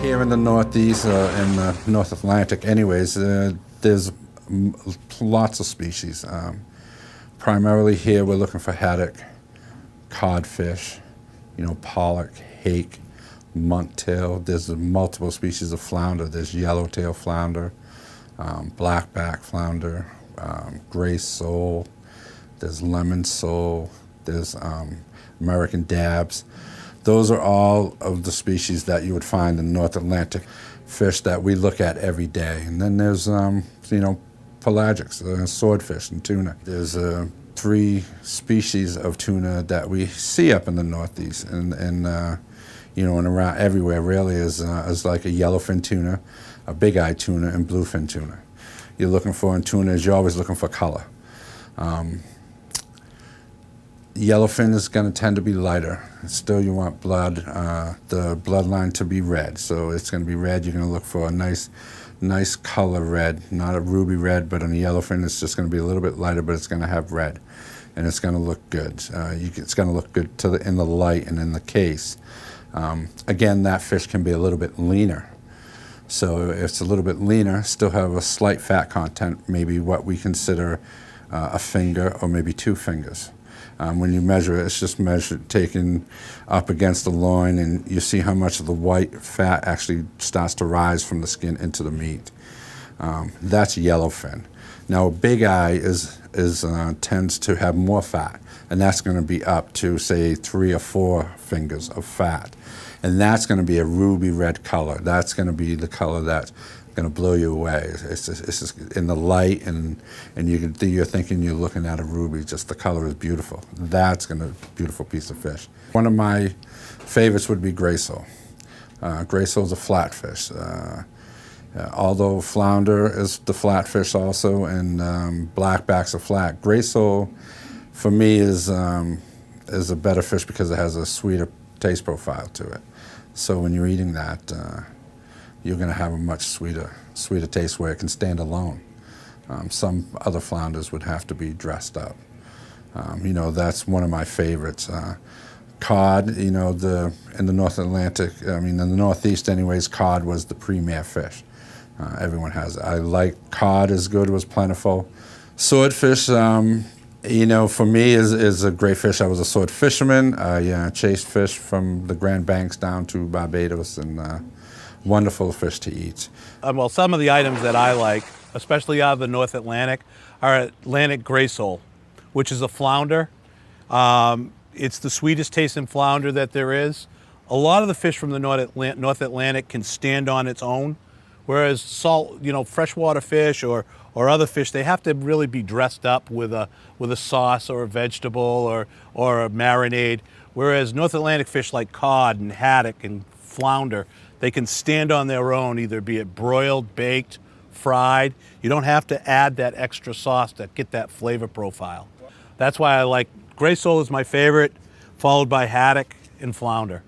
Here in the Northeast, in the North Atlantic anyways, there's lots of species. Primarily here we're looking for haddock, codfish, pollock, hake, monktail. There's multiple species of flounder. There's yellowtail flounder, blackback flounder, gray sole, there's lemon sole, there's American dabs. Those are all of the species that you would find in North Atlantic fish that we look at every day. And then there's, pelagics, swordfish and tuna. There's 3 species of tuna that we see up in the Northeast, and around everywhere really is like a yellowfin tuna, a big-eyed tuna, and bluefin tuna. You're looking for in tuna is you're always looking for color. Yellowfin is going to tend to be lighter. Still, you want blood, the bloodline to be red. So it's going to be red. You're going to look for a nice color red, not a ruby red, but on a yellowfin it's just going to be a little bit lighter, but it's going to have red, and it's going to look good. It's going to look good in the light and in the case. Again, that fish can be a little bit leaner. So if it's a little bit leaner, still have a slight fat content, maybe what we consider a finger or maybe 2 fingers. When you measure it, it's just taken up against the loin, and you see how much of the white fat actually starts to rise from the skin into the meat. That's yellowfin. Now, a big eye tends to have more fat, and that's going to be up to, say, 3 or 4 fingers of fat. And that's going to be a ruby red color. That's going to be the color that's going to blow you away. It's just in the light, and you're thinking you're looking at a ruby. Just the color is beautiful. That's going to be a beautiful piece of fish. One of my favorites would be gray sole. Gray sole is a flatfish. Although flounder is the flatfish also, and blackbacks are flat. Gray sole, for me, is a better fish because it has a sweeter taste profile to it. So when you're eating that, you're going to have a much sweeter taste where it can stand alone. Some other flounders would have to be dressed up. That's one of my favorites. Cod, in the North Atlantic, in the Northeast anyways, cod was the premier fish. Everyone has it. I like cod as good, was plentiful. Swordfish, for me is a great fish. I was a sword fisherman. I chased fish from the Grand Banks down to Barbados, and wonderful fish to eat. Well, some of the items that I like, especially out of the North Atlantic, are Atlantic gray sole, which is a flounder. It's the sweetest tasting flounder that there is. A lot of the fish from the North Atlantic can stand on its own, whereas salt, freshwater fish or other fish, they have to really be dressed up with a sauce or a vegetable or a marinade. Whereas North Atlantic fish like cod and haddock and flounder, they can stand on their own, either be it broiled, baked, fried. You don't have to add that extra sauce to get that flavor profile. That's why I like gray sole is my favorite, followed by haddock and flounder.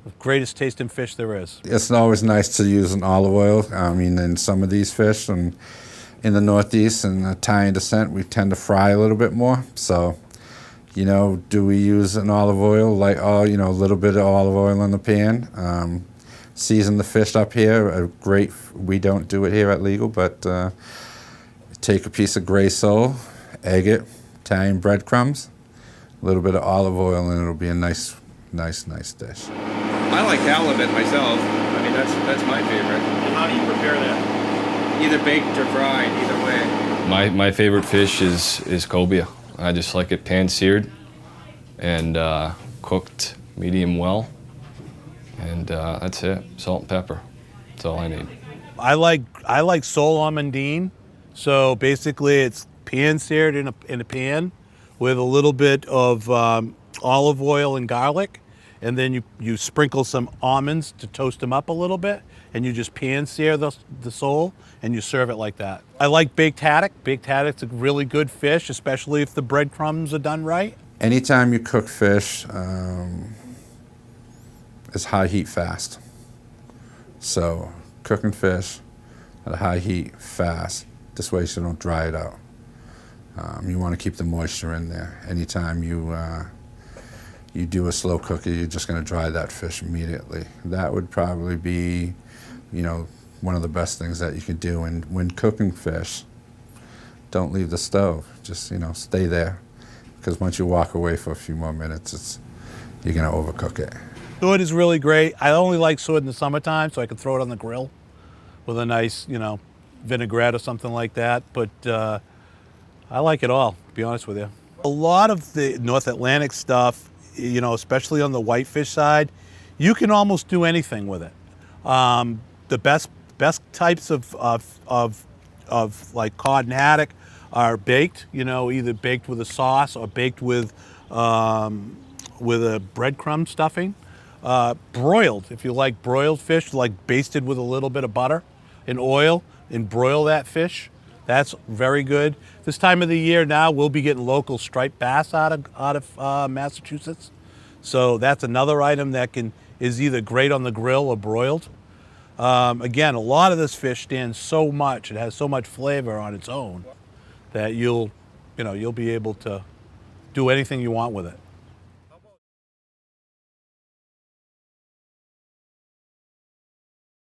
The greatest tasting fish there is. It's always nice to use an olive oil. In some of these fish, and in the Northeast and Italian descent, we tend to fry a little bit more. So, do we use an olive oil? A little bit of olive oil in the pan. Season the fish up here. We don't do it here at Legal, but take a piece of gray sole, egg it, Italian breadcrumbs, a little bit of olive oil, and it'll be a nice dish. I like halibut myself. That's my favorite. And how do you prepare that? Either baked or fried, either way. My favorite fish is cobia. I just like it pan-seared and cooked medium well. And that's it. Salt and pepper. That's all I need. I like sole almondine. So basically, it's pan-seared in a pan with a little bit of olive oil and garlic, and then you sprinkle some almonds to toast them up a little bit, and you just pan-sear the sole, and you serve it like that. I like baked haddock. Baked haddock's a really good fish, especially if the breadcrumbs are done right. Anytime you cook fish, it's high heat fast. So cooking fish at a high heat fast, this way so you don't dry it out. You want to keep the moisture in there. Anytime you you do a slow cooker, you're just going to dry that fish immediately. That would probably be, one of the best things that you could do. And when cooking fish, don't leave the stove. Just, stay there. Because once you walk away for a few more minutes, you're going to overcook it. Suet is really great. I only like suet in the summertime, so I can throw it on the grill with a nice, vinaigrette or something like that. But I like it all, to be honest with you. A lot of the North Atlantic stuff, especially on the whitefish side, you can almost do anything with it. The best types of like cod and haddock are baked, either baked with a sauce or baked with a breadcrumb stuffing. Broiled, if you like broiled fish, like basted with a little bit of butter and oil, and broil that fish. That's very good. This time of the year now, we'll be getting local striped bass out of Massachusetts. So that's another item that is either great on the grill or broiled. Again, a lot of this fish stands so much, it has so much flavor on its own that you'll be able to do anything you want with it.